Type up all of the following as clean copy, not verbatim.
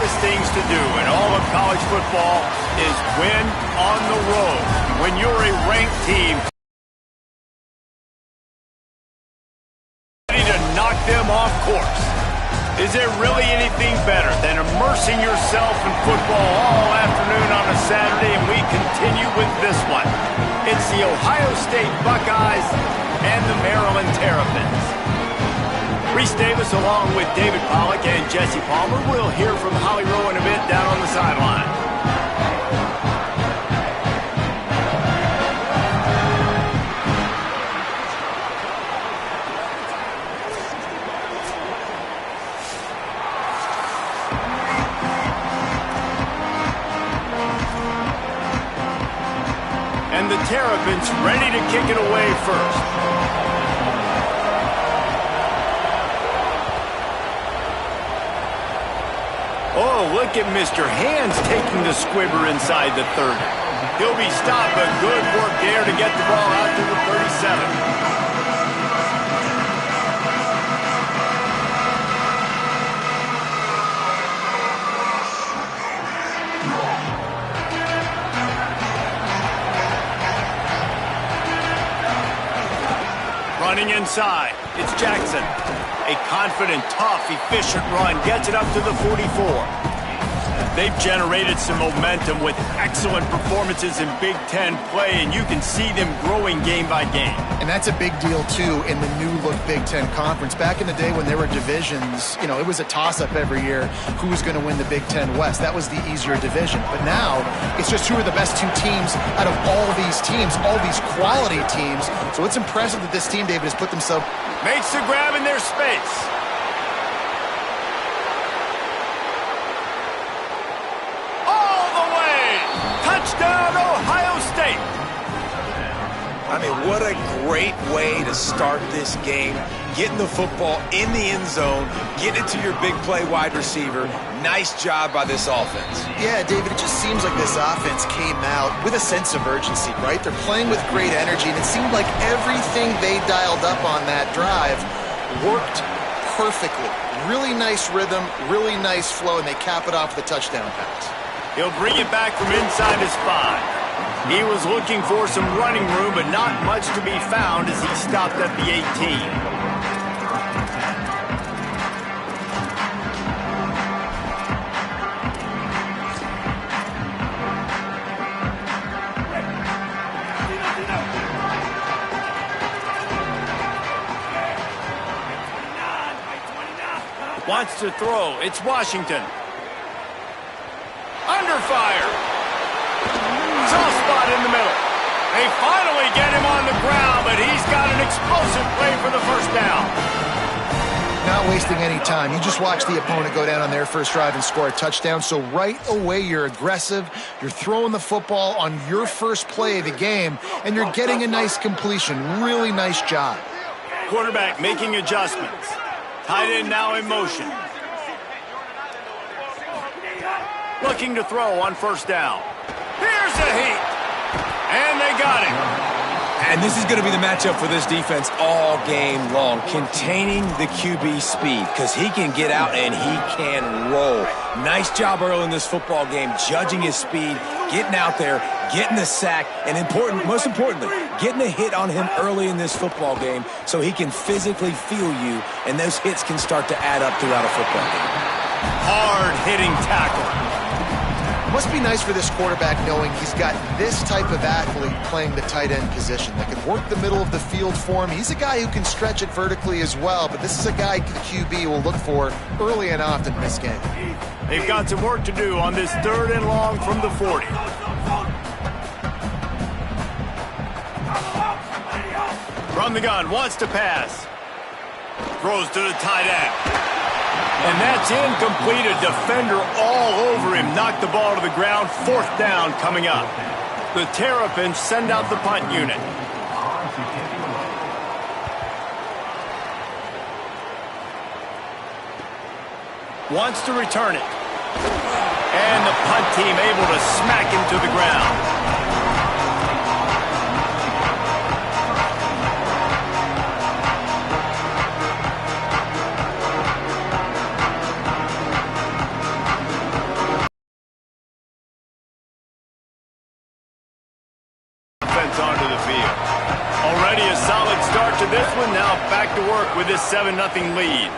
toughest things to do in all of college football is win on the road. When you're a ranked team, ready to knock them off course. Is there really anything better than immersing yourself in football all afternoon on a Saturday? And we continue with this one. It's the Ohio State Buckeyes and the Maryland Terrapins. Reese Davis along with David Pollack and Jesse Palmer. We'll hear from Holly Rowe in a bit down on the sideline. And the Terrapins ready to kick it away first. Oh, look at Mr. Hands taking the squibber inside the 30. He'll be stopped, but good work there to get the ball out to the 37. Running inside, it's Jackson. A confident, tough, efficient run gets it up to the 44. They've generated some momentum with excellent performances in Big Ten play, and you can see them growing game by game. And that's a big deal, too, in the new-look Big Ten Conference. Back in the day when there were divisions, you know, it was a toss-up every year who was going to win the Big Ten West. That was the easier division. But now, it's just who are the best two teams out of all these teams, all these quality teams. So it's impressive that this team, David, has put themselves... Makes the grab in their space. Touchdown, Ohio State! I mean, what a great way to start this game. Getting the football in the end zone, getting it to your big play wide receiver. Nice job by this offense. Yeah, David, it just seems like this offense came out with a sense of urgency, right? They're playing with great energy, and it seemed like everything they dialed up on that drive worked perfectly. Really nice rhythm, really nice flow, and they cap it off with a touchdown pass. He'll bring it back from inside his 5. He was looking for some running room, but not much to be found as he stopped at the 18. Wants to throw. It's Washington. Under fire. Soft spot in the middle. They finally get him on the ground, but he's got an explosive play for the first down. Not wasting any time. You just watch the opponent go down on their first drive and score a touchdown. So right away, you're aggressive. You're throwing the football on your first play of the game, and you're getting a nice completion. Really nice job. Quarterback making adjustments. Tight end now in motion. Looking to throw on first down. Here's a heat. And they got him. And this is going to be the matchup for this defense all game long. Containing the QB speed, because he can get out and he can roll. Nice job early in this football game, judging his speed, getting out there, getting the sack, and most importantly, getting a hit on him early in this football game so he can physically feel you, and those hits can start to add up throughout a football game. Hard-hitting tackle. Must be nice for this quarterback knowing he's got this type of athlete playing the tight end position that can work the middle of the field for him. He's a guy who can stretch it vertically as well, but this is a guy the QB will look for early and often in this game. They've got some work to do on this 3rd and long from the 40. From the gun, wants to pass. Throws to the tight end. And that's incomplete. A defender all over him. Knocked the ball to the ground. 4th down coming up. The Terrapins send out the punt unit. Wants to return it. And the punt team able to smack him to the ground. offense onto the field. Already a solid start to this one. Now back to work with this 7-0 lead.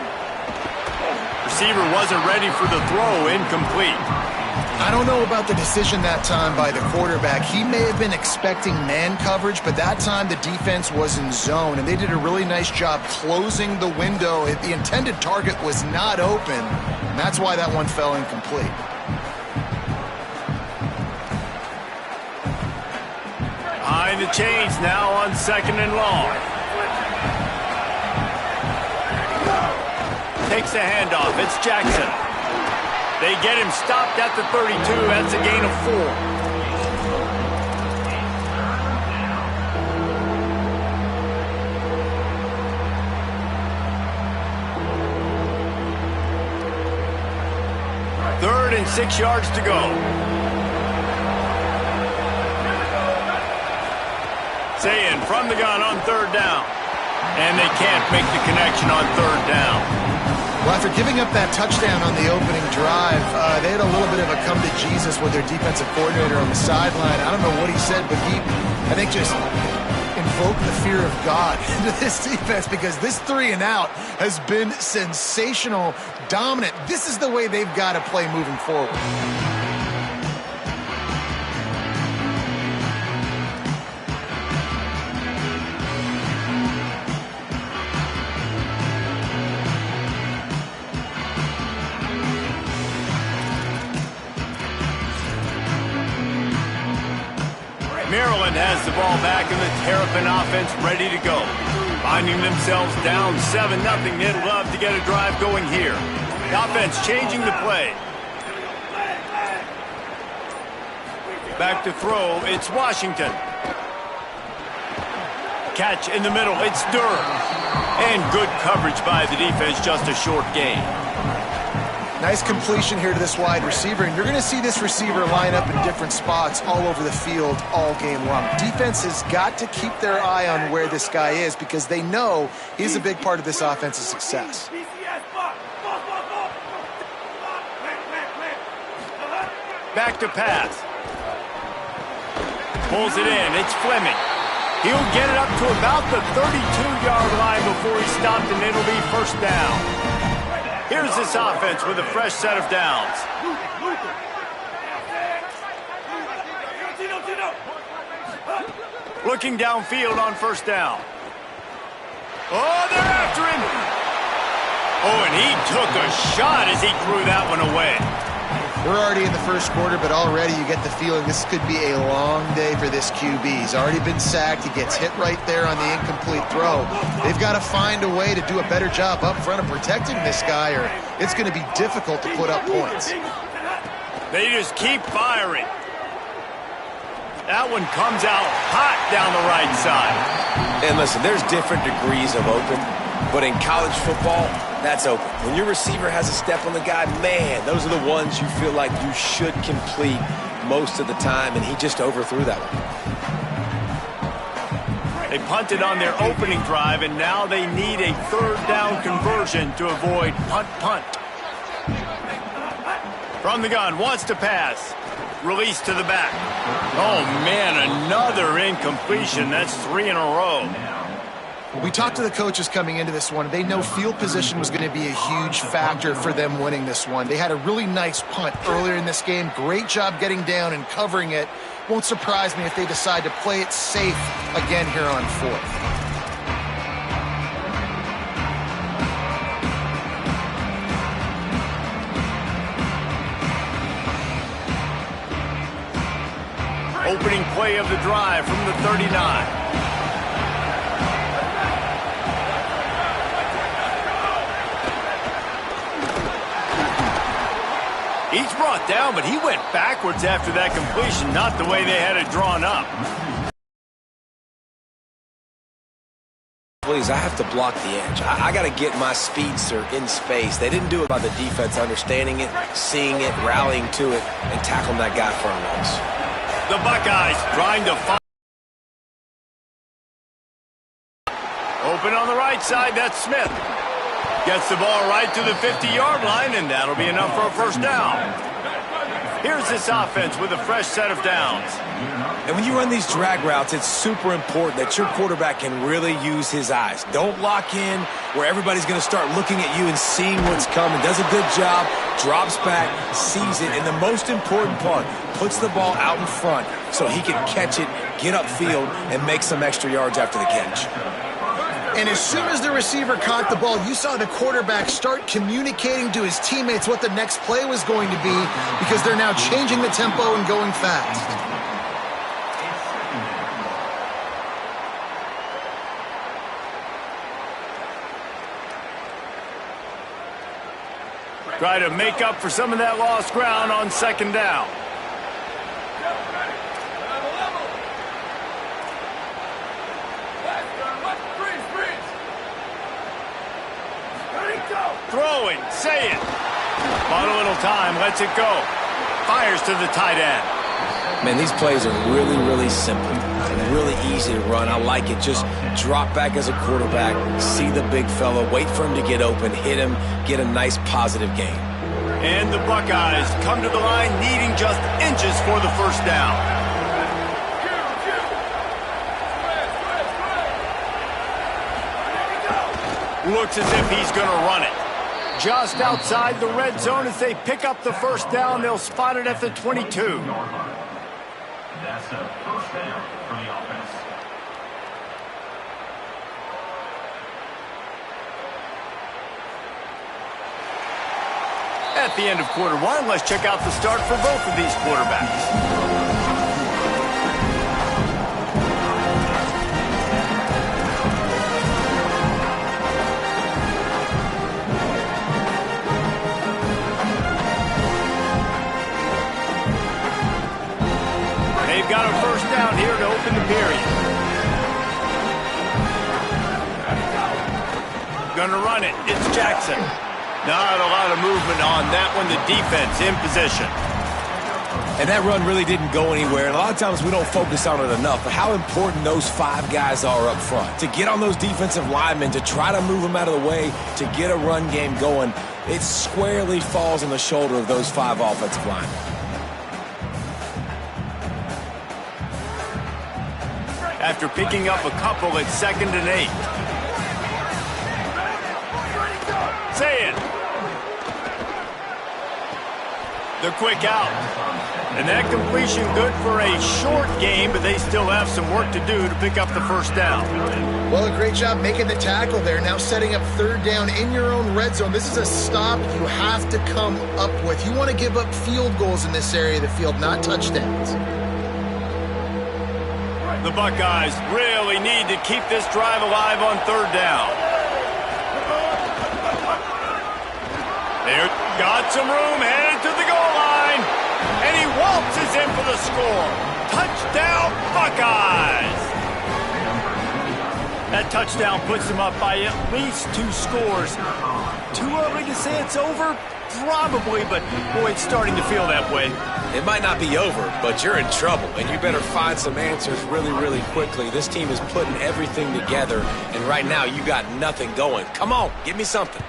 Receiver wasn't ready for the throw, incomplete. I don't know about the decision that time by the quarterback. He may have been expecting man coverage, but that time the defense was in zone, and they did a really nice job closing the window. The intended target was not open, and that's why that one fell incomplete. Behind the chains now on 2nd and long. Takes the handoff. It's Jackson. They get him stopped at the 32. That's a gain of 4. Third and 6 yards to go. Saying from the gun on 3rd down. And they can't make the connection on 3rd down. Well, after giving up that touchdown on the opening drive, they had a little bit of a come to Jesus with their defensive coordinator on the sideline. I don't know what he said, but he, I think, just invoked the fear of God into this defense, because this 3 and out has been sensational, dominant. This is the way they've got to play moving forward. Maryland has the ball back and the Terrapin offense ready to go. Finding themselves down 7-0, they'd love to get a drive going here. The offense changing the play. Back to throw, it's Washington. Catch in the middle, it's Durham. And good coverage by the defense, just a short gain. Nice completion here to this wide receiver, and you're going to see this receiver line up in different spots all over the field all game long. Defense has got to keep their eye on where this guy is, because they know he's a big part of this offense's success. Back to pass. Pulls it in, it's Fleming. He'll get it up to about the 32-yard line before he's stopped, and it'll be 1st down. Here's this offense with a fresh set of downs. Looking downfield on 1st down. Oh, they're after him. Oh, and he took a shot as he threw that one away. We're already in the 1st quarter, but already you get the feeling this could be a long day for this QB. He's already been sacked. He gets hit right there on the incomplete throw. They've got to find a way to do a better job up front of protecting this guy, or it's going to be difficult to put up points. They just keep firing. That one comes out hot down the right side. And listen, there's different degrees of open, but in college football, that's open. When your receiver has a step on the guy, man, those are the ones you feel like you should complete most of the time, and he just overthrew that one. They punted on their opening drive, and now they need a 3rd down conversion to avoid punt. From the gun, wants to pass. Release to the back. Oh, man, another incompletion. That's 3 in a row. We talked to the coaches coming into this one. They know field position was going to be a huge factor for them winning this one. They had a really nice punt earlier in this game. Great job getting down and covering it. Won't surprise me if they decide to play it safe again here on 4th. Opening play of the drive from the 39. He's brought down, but he went backwards after that completion, not the way they had it drawn up. Please, I have to block the edge. I got to get my speedster in space. They didn't do it by the defense understanding it, seeing it, rallying to it, and tackling that guy for a loss. The Buckeyes trying to find. Open on the right side, that's Smith. Gets the ball right to the 50-yard line, and that'll be enough for a 1st down. Here's this offense with a fresh set of downs. And when you run these drag routes, it's super important that your quarterback can really use his eyes. Don't lock in where everybody's going to start looking at you and seeing what's coming. Does a good job, drops back, sees it, and the most important part, puts the ball out in front so he can catch it, get upfield, and make some extra yards after the catch. And as soon as the receiver caught the ball, you saw the quarterback start communicating to his teammates what the next play was going to be because they're now changing the tempo and going fast. Try to make up for some of that lost ground on second down. Throwing, say it. On a little time, lets it go. Fires to the tight end. Man, these plays are really, really simple and really easy to run. I like it. Just drop back as a quarterback, see the big fella, wait for him to get open, hit him, get a nice positive gain. And the Buckeyes come to the line needing just inches for the first down. Looks as if he's going to run it. Just outside the red zone as they pick up the first down. They'll spot it at the 22. That's a first down for the offense. At the end of quarter one, let's check out the start for both of these quarterbacks. They've got a first down here to open the period. Gonna run it. It's Jackson. Not a lot of movement on that one. The defense in position. And that run really didn't go anywhere. And a lot of times we don't focus on it enough, but how important those five guys are up front. To get on those defensive linemen, to try to move them out of the way, to get a run game going, it squarely falls on the shoulder of those five offensive linemen. After picking up a couple, it's 2nd and 8. Say it. The quick out. And that completion good for a short game, but they still have some work to do to pick up the first down. Well, a great job making the tackle there. Now setting up third down in your own red zone. This is a stop you have to come up with. You want to give up field goals in this area of the field, not touchdowns. The Buckeyes really need to keep this drive alive on third down. They've got some room, headed to the goal line. And he waltzes in for the score. Touchdown, Buckeyes! That touchdown puts them up by at least 2 scores. Too early to say it's over? Probably, but boy, it's starting to feel that way. It might not be over, but you're in trouble, and you better find some answers really, really quickly. This team is putting everything together, and right now you got nothing going. Come on, give me something.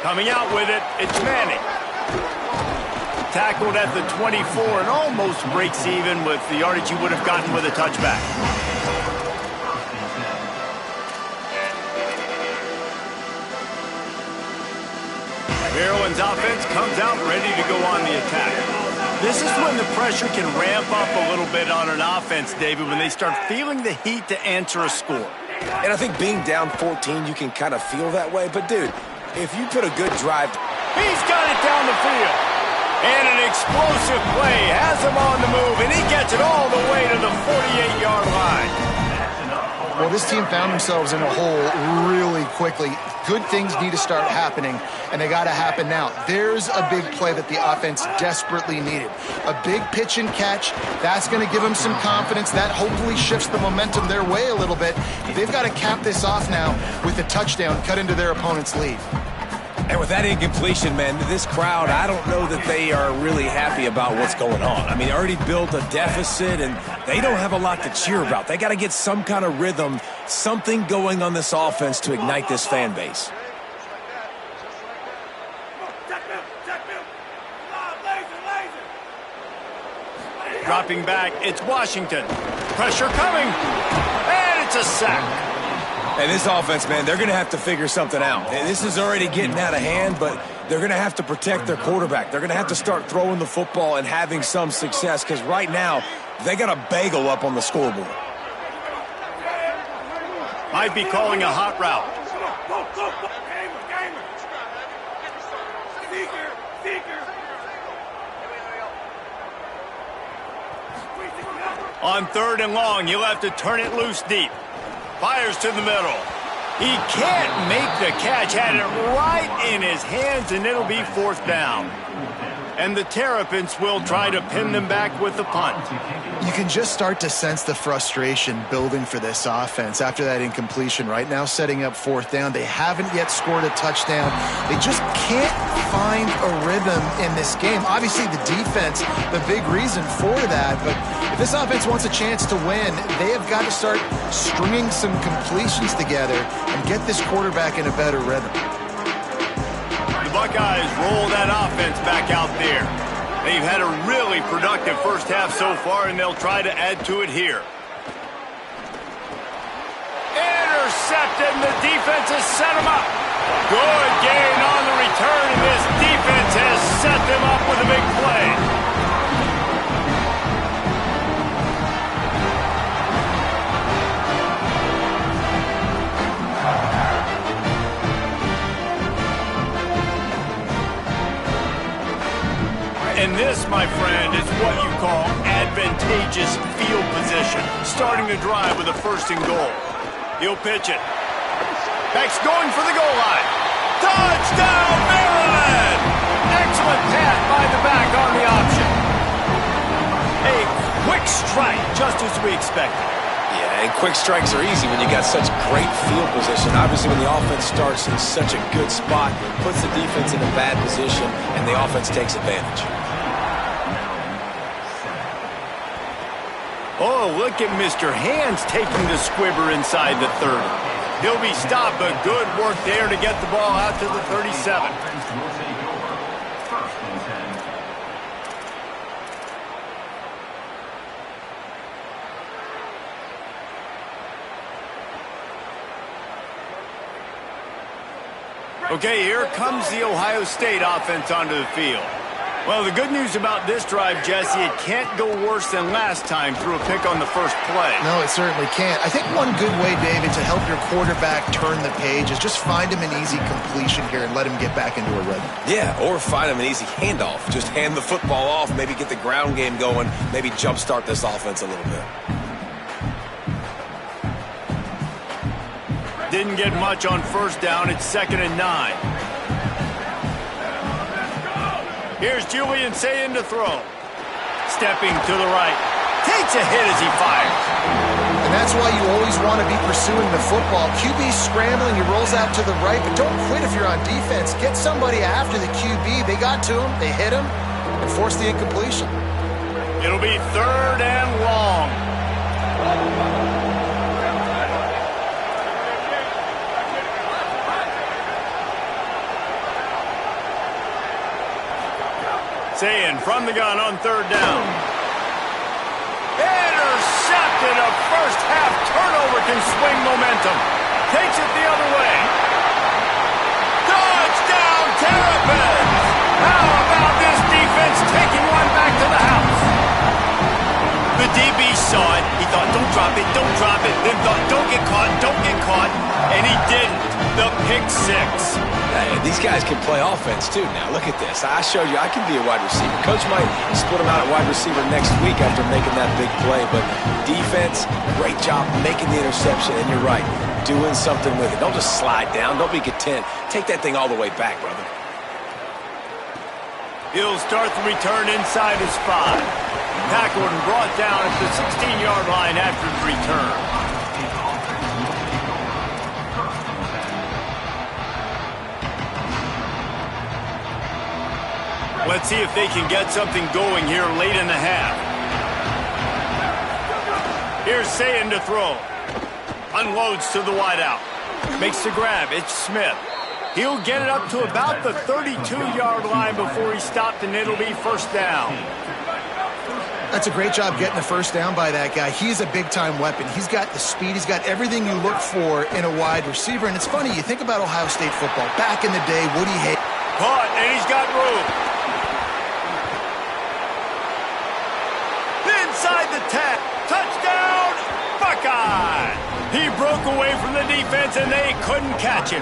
Coming out with it, it's Manning. Tackled at the 24 and almost breaks even with the yardage he would have gotten with a touchback. Maryland's offense comes out ready to go on the attack. This is when the pressure can ramp up a little bit on an offense, David, when they start feeling the heat to answer a score. And I think being down 14, you can kind of feel that way. But, dude, if you put a good drive... He's got it down the field. And an explosive play has him on the move, and he gets it all the way to the 48-yard line. Well, this team found themselves in a hole really quickly. Good things need to start happening, and they got to happen now. There's a big play that the offense desperately needed. A big pitch and catch. That's going to give them some confidence. That hopefully shifts the momentum their way a little bit. They've got to cap this off now with a touchdown cut into their opponent's lead. And with that incompletion, man, this crowd, I don't know that they are really happy about what's going on. I mean, they already built a deficit, and they don't have a lot to cheer about. They got to get some kind of rhythm, something going on this offense to ignite this fan base. Dropping back, it's Washington. Pressure coming, and it's a sack. And this offense, man, they're going to have to figure something out. And this is already getting out of hand, but they're going to have to protect their quarterback. They're going to have to start throwing the football and having some success, because right now, they got a bagel up on the scoreboard. Might be calling a hot route. On 3rd and long, he'll have to turn it loose deep. Fires to the middle. He can't make the catch. Had it right in his hands, and it'll be 4th down. And the Terrapins will try to pin them back with the punt. You can just start to sense the frustration building for this offense after that incompletion. Right now, setting up 4th down. They haven't yet scored a touchdown. They just can't find a rhythm in this game. Obviously, the defense, the big reason for that. But if this offense wants a chance to win, they have got to start stringing some completions together and get this quarterback in a better rhythm. Buckeyes roll that offense back out there. They've had a really productive first half so far, and they'll try to add to it here. Intercepted, and the defense has set them up. Good gain on the return, and this defense has set them up with a big play. And this, my friend, is what you call advantageous field position. Starting the drive with a 1st and goal. He'll pitch it. Beck's going for the goal line. Touchdown, Maryland! Excellent pass by the back on the option. A quick strike, just as we expected. Yeah, and quick strikes are easy when you got such great field position. Obviously, when the offense starts in such a good spot, it puts the defense in a bad position, and the offense takes advantage. Oh, look at Mr. Hands taking the squibber inside the 30. He'll be stopped, but good work there to get the ball out to the 37. Okay, here comes the Ohio State offense onto the field. Well, the good news about this drive, Jesse, it can't go worse than last time through a pick on the first play. No, it certainly can't. I think one good way, David, to help your quarterback turn the page is just find him an easy completion here and let him get back into a rhythm. Yeah, or find him an easy handoff. Just hand the football off, maybe get the ground game going, maybe jumpstart this offense a little bit. Didn't get much on 1st down. It's 2nd and 9. Here's Julian Sayin to throw. Stepping to the right. Takes a hit as he fires. And that's why you always want to be pursuing the football. QB's scrambling, he rolls out to the right, but don't quit if you're on defense. Get somebody after the QB. They got to him, they hit him, and forced the incompletion. It'll be 3rd and long. Sayin from the gun on 3rd down. Intercepted. A first half turnover can swing momentum. Takes it the other way. Touchdown, Terrapins! How about this defense taking one back to the house? The DB saw it. He thought, don't drop it, don't drop it. Then thought, don't get caught, don't get caught. And he didn't. The pick 6. Hey, these guys can play offense, too. Now, look at this. I showed you I can be a wide receiver. Coach might split him out at wide receiver next week after making that big play. But defense, great job making the interception. And you're right, doing something with it. Don't just slide down. Don't be content. Take that thing all the way back, brother. He'll start the return inside his 5. Tackled and brought down at the 16-yard line after the return. Let's see if they can get something going here late in the half. Here's Sayin to throw. Unloads to the wideout. Makes the grab. It's Smith. He'll get it up to about the 32-yard line before he stopped, and it'll be 1st down. That's a great job getting the first down by that guy. He's a big-time weapon. He's got the speed. He's got everything you look for in a wide receiver. And it's funny, you think about Ohio State football. Back in the day, Woody Hayes. Caught, and he's got room. Inside the 10. Touchdown, Buckeye. He broke away from the defense, and they couldn't catch him.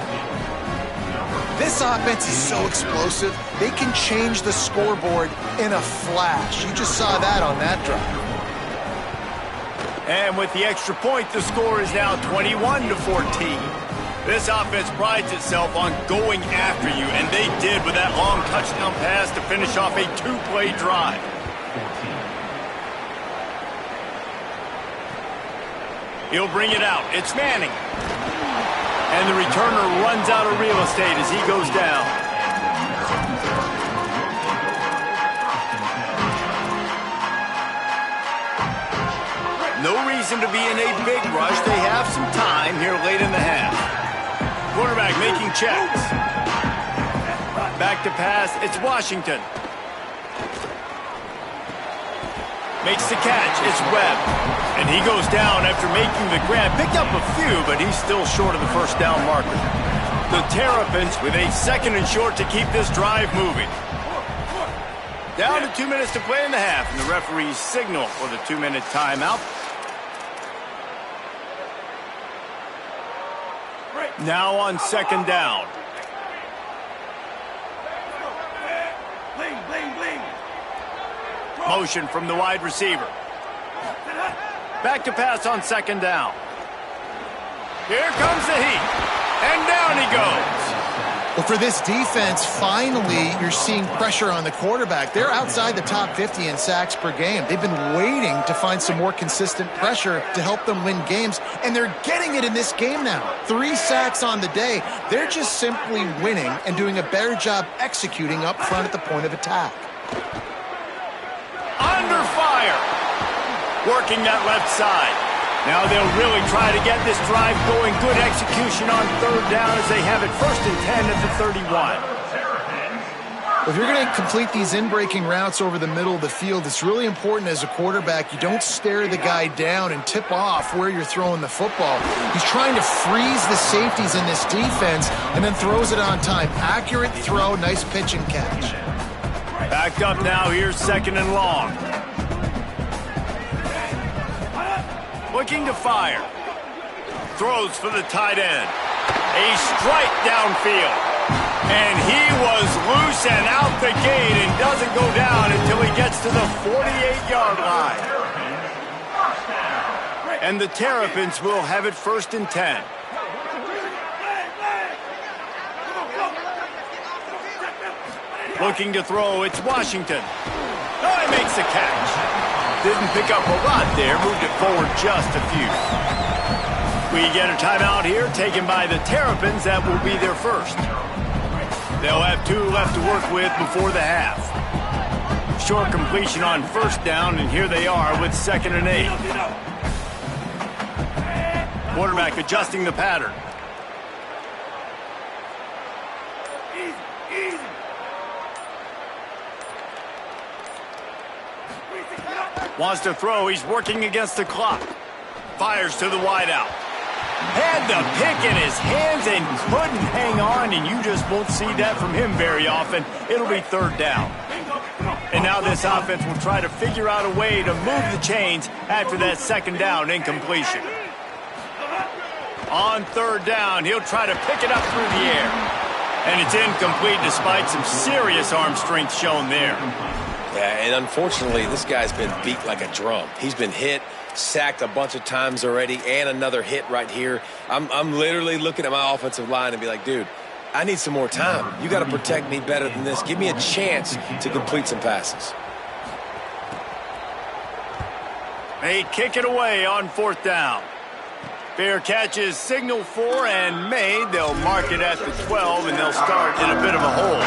This offense is so explosive, they can change the scoreboard in a flash. You just saw that on that drive. And with the extra point, the score is now 21-14. This offense prides itself on going after you, and they did with that long touchdown pass to finish off a two-play drive. He'll bring it out. It's Manning. And the returner runs out of real estate as he goes down. No reason to be in a big rush. They have some time here late in the half. Quarterback making checks. Back to pass. It's Washington. Makes the catch. It's Webb. And he goes down after making the grab. Picked up a few, but he's still short of the first down marker. The Terrapins with a 2nd and short to keep this drive moving. Down to 2 minutes to play in the half, and the referees signal for the 2-minute timeout. Now on 2nd down. Motion from the wide receiver. Back to pass on 2nd down. Here comes the heat. And down he goes. Well, for this defense, finally, you're seeing pressure on the quarterback. They're outside the top 50 in sacks per game. They've been waiting to find some more consistent pressure to help them win games, and they're getting it in this game now. 3 sacks on the day. They're just simply winning and doing a better job executing up front at the point of attack. Under fire. Working that left side. Now they'll really try to get this drive going. Good execution on 3rd down as they have it 1st and 10 at the 31. If you're going to complete these in-breaking routes over the middle of the field, it's really important as a quarterback you don't stare the guy down and tip off where you're throwing the football. He's trying to freeze the safeties in this defense and then throws it on time. Accurate throw, nice pitch and catch. Backed up now, here's 2nd and long. Looking to fire. Throws for the tight end. A strike downfield. And he was loose and out the gate and doesn't go down until he gets to the 48-yard line. And the Terrapins will have it 1st and 10. Looking to throw, it's Washington. Oh, he makes the catch. Didn't pick up a lot there, moved it forward just a few. We get a timeout here, taken by the Terrapins. That will be their first. They'll have 2 left to work with before the half. Short completion on 1st down, and here they are with 2nd and 8. Quarterback adjusting the pattern. Wants to throw. He's working against the clock. Fires to the wideout. Had the pick in his hands and couldn't hang on, and you just won't see that from him very often. It'll be 3rd down. And now this offense will try to figure out a way to move the chains after that 2nd down incompletion. On 3rd down, he'll try to pick it up through the air. And it's incomplete despite some serious arm strength shown there. Yeah, and unfortunately, this guy's been beat like a drum. He's been hit, sacked a bunch of times already, and another hit right here. I'm literally looking at my offensive line and be like, dude, I need some more time. You got to protect me better than this. Give me a chance to complete some passes. They kick it away on 4th down. Fair catch is signaled for and made. They'll mark it at the 12, and they'll start in a bit of a hole.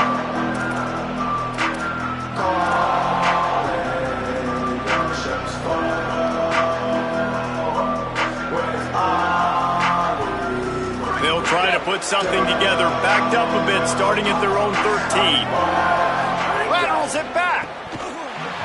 They'll try to put something together, backed up a bit, starting at their own 13. Laterals it back.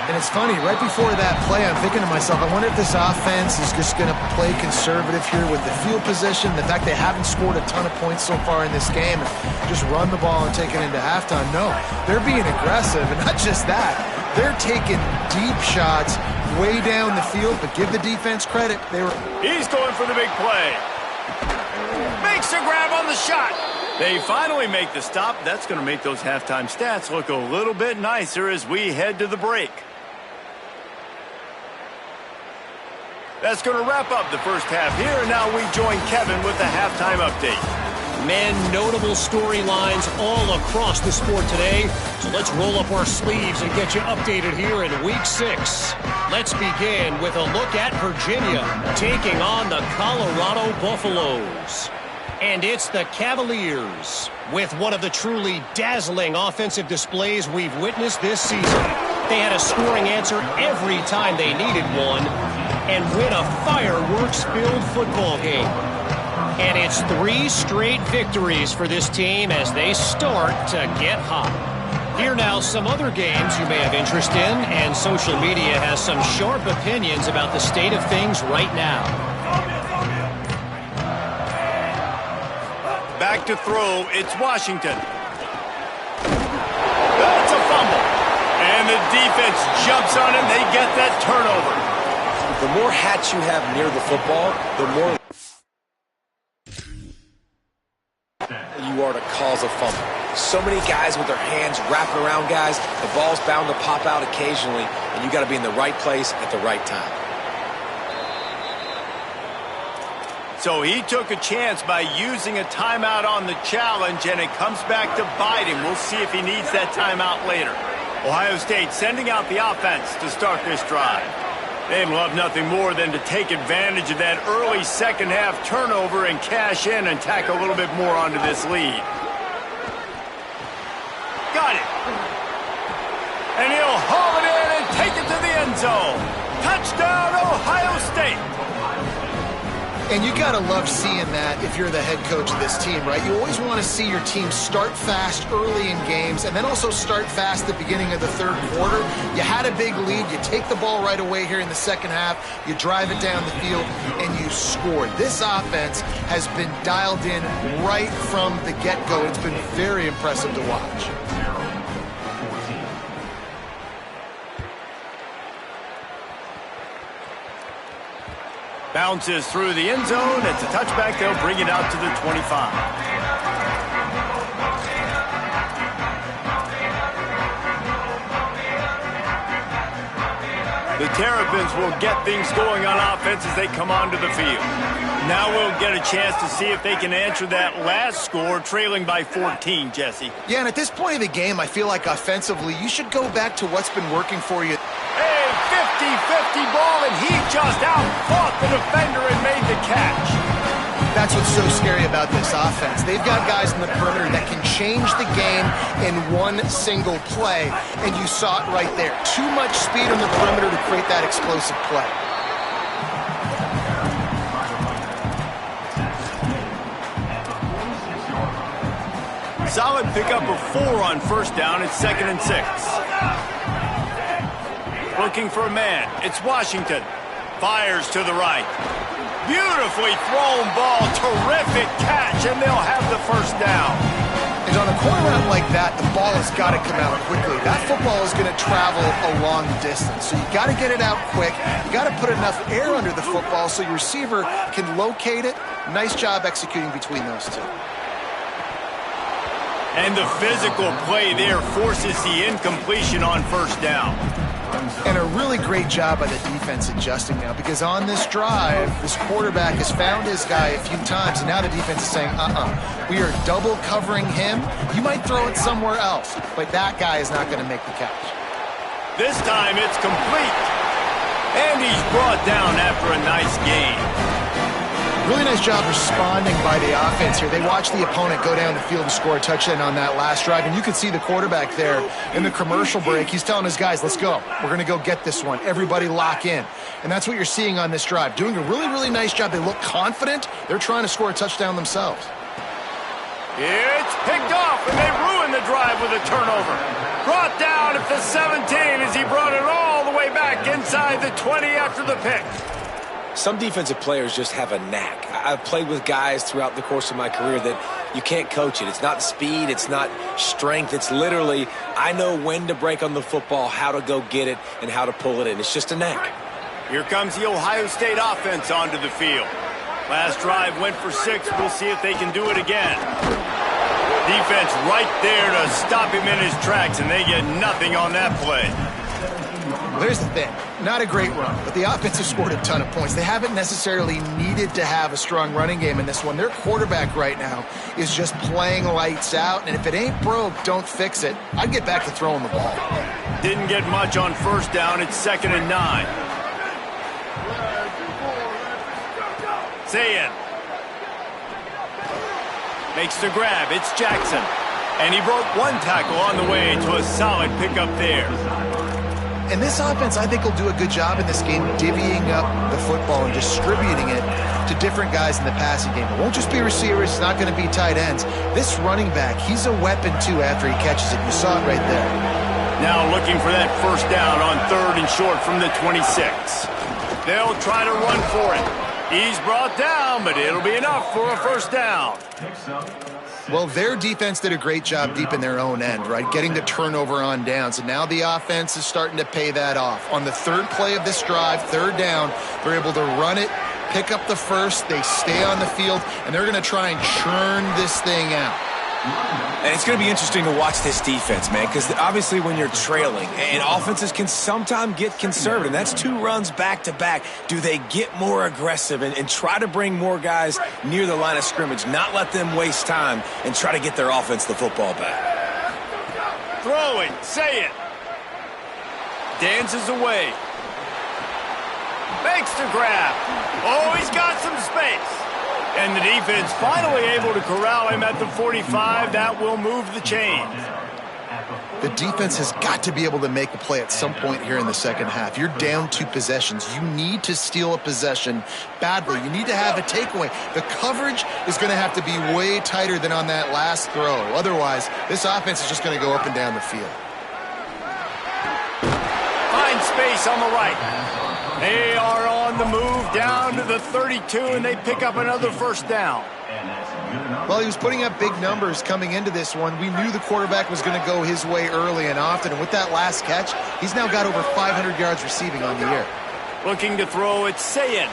And it's funny, right before that play, I'm thinking to myself, I wonder if this offense is just going to play conservative here with the field position, the fact they haven't scored a ton of points so far in this game, and just run the ball and take it into halftime. No, they're being aggressive, and not just that. They're taking deep shots way down the field, but give the defense credit. He's going for the big play. Makes a grab on the shot. They finally make the stop. That's going to make those halftime stats look a little bit nicer as we head to the break. That's going to wrap up the first half here, and now we join Kevin with the halftime update. Men, notable storylines all across the sport today. So let's roll up our sleeves and get you updated here in Week 6. Let's begin with a look at Virginia taking on the Colorado Buffaloes. And it's the Cavaliers with one of the truly dazzling offensive displays we've witnessed this season. They had a scoring answer every time they needed one and win a fireworks-filled football game. And it's 3 straight victories for this team as they start to get hot. Here now some other games you may have interest in, and social media has some sharp opinions about the state of things right now. Back to throw, it's Washington. That's a fumble. And the defense jumps on him. They get that turnover. The more hats you have near the football, the more you are to cause a fumble. So many guys with their hands wrapping around guys, the ball's bound to pop out occasionally, and you got to be in the right place at the right time. So he took a chance by using a timeout on the challenge, and it comes back to bite him. We'll see if he needs that timeout later. Ohio State sending out the offense to start this drive. They'd love nothing more than to take advantage of that early second-half turnover and cash in and tack a little bit more onto this lead. Got it. And he'll haul it in and take it to the end zone. Touchdown, Ohio State. And you got to love seeing that if you're the head coach of this team, right? You always want to see your team start fast early in games and then also start fast at the beginning of the third quarter. You had a big lead. You take the ball right away here in the second half. You drive it down the field, and you scored. This offense has been dialed in right from the get-go. It's been very impressive to watch. Bounces through the end zone. It's a touchback. They'll bring it out to the 25. The Terrapins will get things going on offense as they come onto the field. Now we'll get a chance to see if they can answer that last score, trailing by 14, Jesse. Yeah, and at this point of the game, I feel like offensively, you should go back to what's been working for you. Hey, 50-50 ball, and he just out-fought the defender and made the catch. That's what's so scary about this offense. They've got guys in the perimeter that can change the game in one single play, and you saw it right there. Too much speed on the perimeter to create that explosive play. Solid pickup of 4 on first down. It's 2nd and 6. Looking for a man. It's Washington. Fires to the right. Beautifully thrown ball. Terrific catch, and they'll have the first down. And on a corner route like that, the ball has got to come out quickly. That football is going to travel a long distance. So you got to get it out quick. You got to put enough air under the football so your receiver can locate it. Nice job executing between those two. And the physical play there forces the incompletion on first down. And a really great job by the defense adjusting now, because on this drive, this quarterback has found his guy a few times, and now the defense is saying, we are double covering him. You might throw it somewhere else, but that guy is not going to make the catch. This time it's complete. And he's brought down after a nice gain. Really nice job responding by the offense here. They watched the opponent go down the field and score a touchdown on that last drive, and you can see the quarterback there in the commercial break. He's telling his guys, let's go. We're going to go get this one. Everybody lock in. And that's what you're seeing on this drive. Doing a really, really nice job. They look confident. They're trying to score a touchdown themselves. It's picked off, and they ruin the drive with a turnover. Brought down at the 17 as he brought it all the way back inside the 20 after the pick. Some defensive players just have a knack. I've played with guys throughout the course of my career that you can't coach it. It's not speed, it's not strength. It's literally, I know when to break on the football, how to go get it, and how to pull it in. It's just a knack. Here comes the Ohio State offense onto the field. Last drive went for 6. We'll see if they can do it again. Defense right there to stop him in his tracks, and they get nothing on that play. There's the thing. Not a great run, but the offense has scored a ton of points. They haven't necessarily needed to have a strong running game in this one. Their quarterback right now is just playing lights out, and if it ain't broke, don't fix it. I'd get back to throwing the ball. Didn't get much on first down. It's 2nd and 9. Zayin makes the grab. It's Jackson. And he broke one tackle on the way to a solid pickup there. And this offense, I think, will do a good job in this game divvying up the football and distributing it to different guys in the passing game. It won't just be receivers. It's not going to be tight ends. This running back, he's a weapon, too, after he catches it. You saw it right there. Now looking for that first down on 3rd and short from the 26. They'll try to run for it. He's brought down, but it'll be enough for a first down. Well, their defense did a great job deep in their own end, right? Getting the turnover on downs. And now the offense is starting to pay that off. On the 3rd play of this drive, 3rd down, they're able to run it, pick up the first, they stay on the field, and they're going to try and churn this thing out. And it's going to be interesting to watch this defense, man, because obviously when you're trailing, and offenses can sometimes get conservative, that's 2 runs back-to-back. Do they get more aggressive and try to bring more guys near the line of scrimmage, not let them waste time, and try to get their offense the football back? Throwing, say it. Dances away. Makes the grab. Oh, he's got some space. And the defense finally able to corral him at the 45. That will move the chains. The defense has got to be able to make a play at some point here in the second half. You're down 2 possessions. You need to steal a possession badly. You need to have a takeaway. The coverage is going to have to be way tighter than on that last throw. Otherwise, this offense is just going to go up and down the field. Find space on the right. They are on the move down to the 32, and they pick up another first down. Well, he was putting up big numbers coming into this one. We knew the quarterback was going to go his way early and often, and with that last catch, he's now got over 500 yards receiving on the year. Looking to throw, it's Zayin.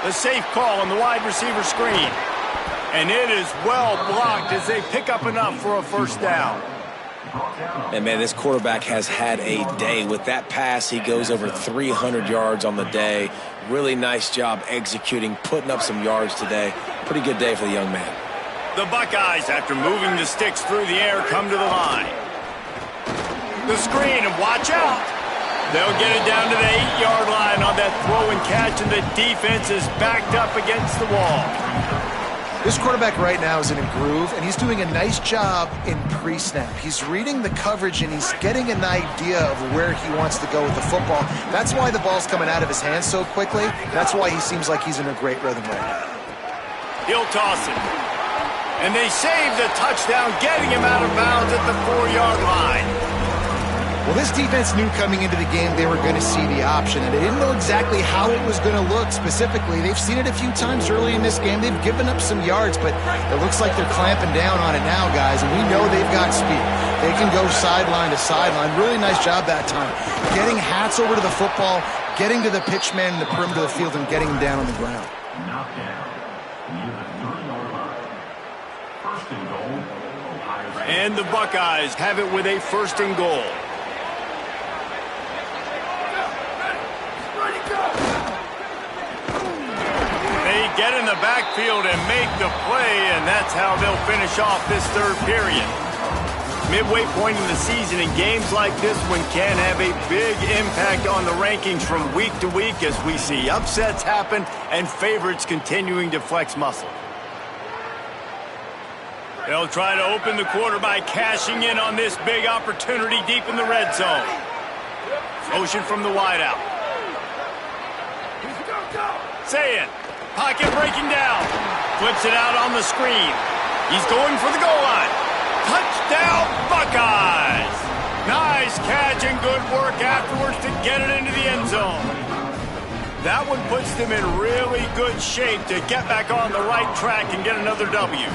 The safe call on the wide receiver screen. And it is well blocked as they pick up enough for a first down. And, man, this quarterback has had a day. With that pass, he goes over 300 yards on the day. Really nice job executing, putting up some yards today. Pretty good day for the young man. The Buckeyes, after moving the sticks through the air, come to the line. The screen, and watch out. They'll get it down to the 8-yard line on that throw and catch, and the defense is backed up against the wall. This quarterback right now is in a groove, and he's doing a nice job in pre-snap. He's reading the coverage, and he's getting an idea of where he wants to go with the football. That's why the ball's coming out of his hands so quickly. That's why he seems like he's in a great rhythm right now. He'll toss it. And they save the touchdown, getting him out of bounds at the 4-yard line. Well, this defense knew coming into the game they were going to see the option, and they didn't know exactly how it was going to look specifically. They've seen it a few times early in this game. They've given up some yards, but it looks like they're clamping down on it now, guys, and we know they've got speed. They can go sideline to sideline. Really nice job that time. Getting hats over to the football, getting to the pitch man in the perimeter of the field, and getting him down on the ground. And the Buckeyes have it with a 1st and goal. They get in the backfield and make the play, and that's how they'll finish off this 3rd period. Midway point in the season, and games like this one can have a big impact on the rankings from week to week as we see upsets happen and favorites continuing to flex muscle. They'll try to open the quarter by cashing in on this big opportunity deep in the red zone. Motion from the wideout. Zayin. Pocket breaking down. Flips it out on the screen. He's going for the goal line. Touchdown, Buckeyes! Nice catch and good work afterwards to get it into the end zone. That one puts them in really good shape to get back on the right track and get another W.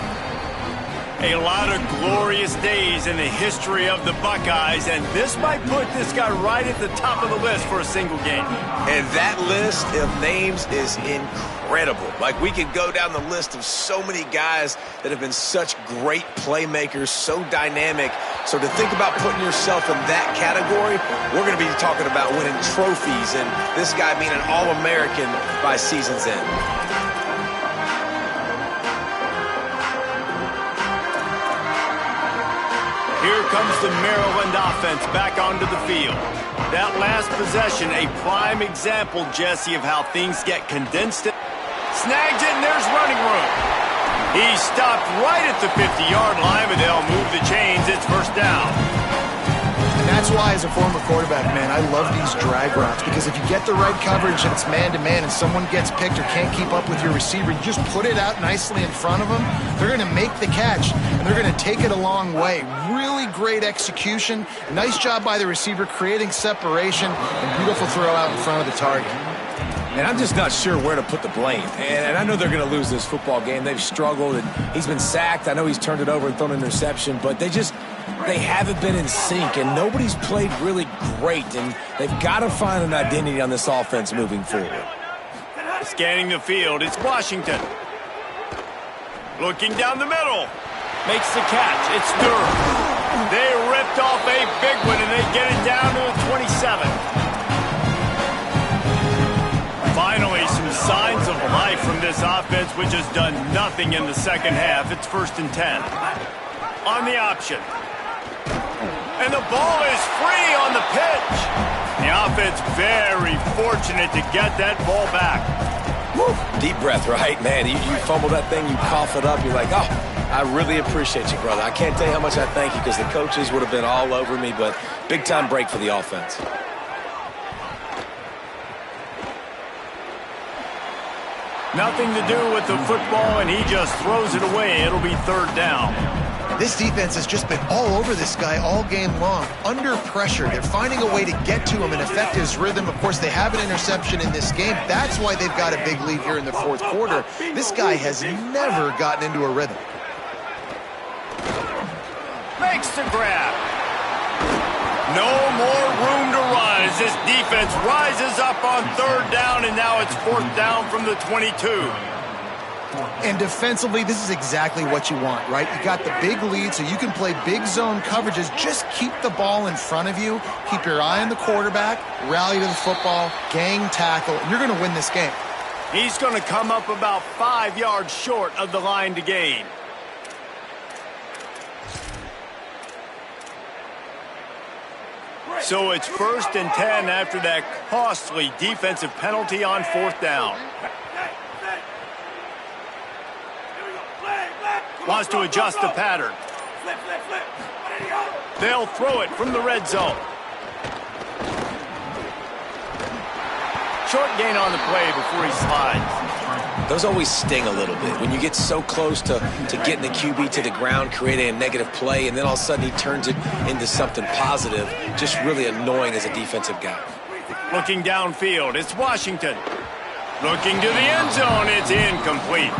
A lot of glorious days in the history of the Buckeyes, and this might put this guy right at the top of the list for a single game. And that list of names is incredible. Like, we could go down the list of so many guys that have been such great playmakers, so dynamic. So to think about putting yourself in that category, we're going to be talking about winning trophies and this guy being an All-American by season's end. Here comes the Maryland offense back onto the field. That last possession, a prime example, Jesse, of how things get condensed. Snags it, and there's running room. He stopped right at the 50-yard line, but they'll move the chains. It's first down. And that's why, as a former quarterback, man, I love these drag routes, because if you get the right coverage and it's man-to-man and someone gets picked or can't keep up with your receiver, you just put it out nicely in front of them. They're going to make the catch, and they're going to take it a long way. Really great execution. Nice job by the receiver creating separation, and beautiful throw out in front of the target. And I'm just not sure where to put the blame. And I know they're going to lose this football game. They've struggled, and he's been sacked. I know he's turned it over and thrown an interception, but they haven't been in sync, and nobody's played really great, and they've got to find an identity on this offense moving forward. Scanning the field, it's Washington. Looking down the middle. Makes the catch. It's Durham. They ripped off a big one, and they get it down to the 27. Finally, some signs of life from this offense, which has done nothing in the second half. It's 1st and 10. On the option. And the ball is free on the pitch. The offense very fortunate to get that ball back. Woo. Deep breath, right? Man, you fumble that thing, you cough it up, you're like, oh, I really appreciate you, brother. I can't tell you how much I thank you, because the coaches would have been all over me, but big-time break for the offense. Nothing to do with the football, and he just throws it away. It'll be 3rd down. This defense has just been all over this guy all game long. Under pressure, they're finding a way to get to him and affect his rhythm. Of course, they have an interception in this game. That's why they've got a big lead here in the 4th quarter. This guy has never gotten into a rhythm. Makes the grab. No more room to run as this defense rises up on 3rd down, and now it's 4th down from the 22. And defensively, this is exactly what you want, right? You got the big lead, so you can play big zone coverages. Just keep the ball in front of you. Keep your eye on the quarterback. Rally to the football. Gang tackle. And you're going to win this game. He's going to come up about 5 yards short of the line to gain. So it's 1st and 10 after that costly defensive penalty on 4th down. Wants to adjust the pattern. They'll throw it from the red zone. Short gain on the play before he slides. Those always sting a little bit. When you get so close to getting the QB to the ground, creating a negative play, and then all of a sudden he turns it into something positive, just really annoying as a defensive guy. Looking downfield, it's Washington. Looking to the end zone, it's incomplete.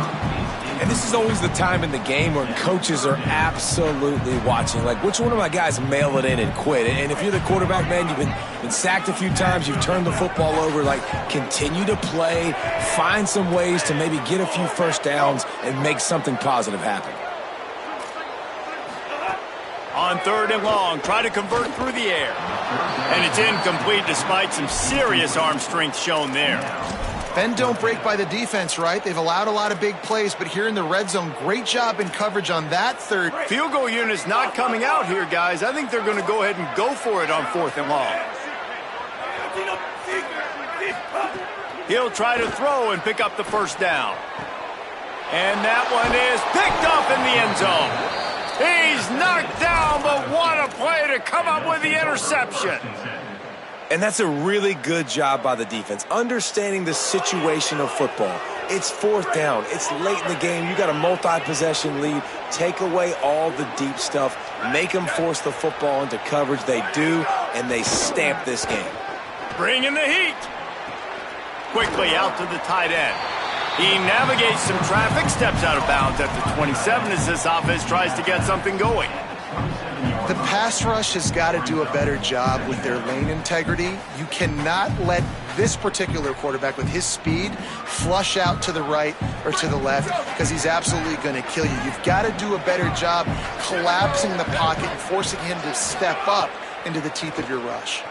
And this is always the time in the game where coaches are absolutely watching. Like, which one of my guys mail it in and quit? And if you're the quarterback, man, you've been sacked a few times, you've turned the football over, like, continue to play, find some ways to maybe get a few first downs and make something positive happen. On 3rd and long, try to convert through the air. And it's incomplete despite some serious arm strength shown there. Bend don't break by the defense, right? They've allowed a lot of big plays, but here in the red zone, great job in coverage on that 3rd. Field goal unit's not coming out here, guys. I think they're going to go ahead and go for it on 4th and long. He'll try to throw and pick up the 1st down. And that one is picked up in the end zone. He's knocked down, but what a play to come up with the interception. And that's a really good job by the defense, understanding the situation of football. It's fourth down. It's late in the game. You got a multi-possession lead. Take away all the deep stuff. Make them force the football into coverage. They do, and they stamp this game. Bring in the heat. Quickly out to the tight end. He navigates some traffic, steps out of bounds at the 27 as this offense tries to get something going. The pass rush has got to do a better job with their lane integrity. You cannot let this particular quarterback with his speed flush out to the right or to the left because he's absolutely going to kill you. You've got to do a better job collapsing the pocket and forcing him to step up into the teeth of your rush.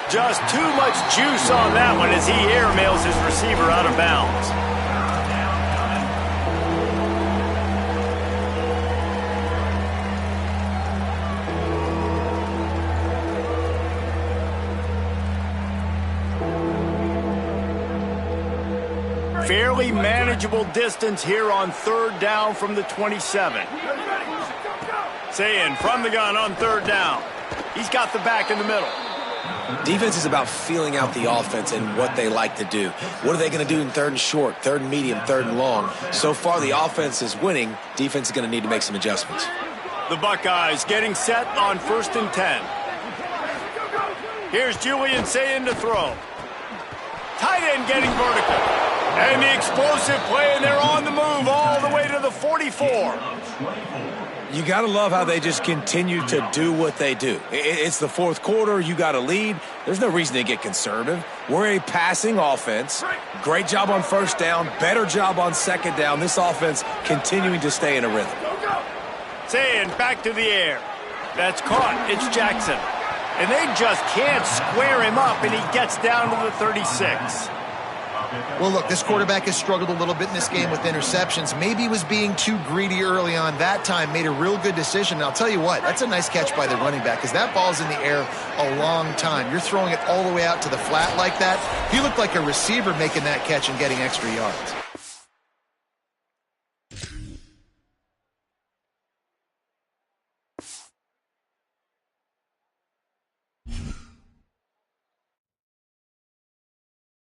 Just too much juice on that one as he airmails his receiver out of bounds. Fairly manageable distance here on third down from the 27. Saying from the gun on third down. He's got the back in the middle. Defense is about feeling out the offense and what they like to do. What are they going to do in third and short, third and medium, third and long? So far, the offense is winning. Defense is going to need to make some adjustments. The Buckeyes getting set on 1st and 10. Here's Julian Sayin to throw. Tight end getting vertical. And the explosive play, and they're on the move all the way to the 44. You got to love how they just continue to do what they do. It's the fourth quarter. You got a lead. There's no reason to get conservative. We're a passing offense. Great job on first down. Better job on second down. This offense continuing to stay in a rhythm. Sayin back to the air. That's caught. It's Jackson. And they just can't square him up, and he gets down to the 36. Well, look, this quarterback has struggled a little bit in this game with interceptions. Maybe he was being too greedy early on that time, made a real good decision. And I'll tell you what, that's a nice catch by the running back because that ball's in the air a long time. You're throwing it all the way out to the flat like that. He looked like a receiver making that catch and getting extra yards.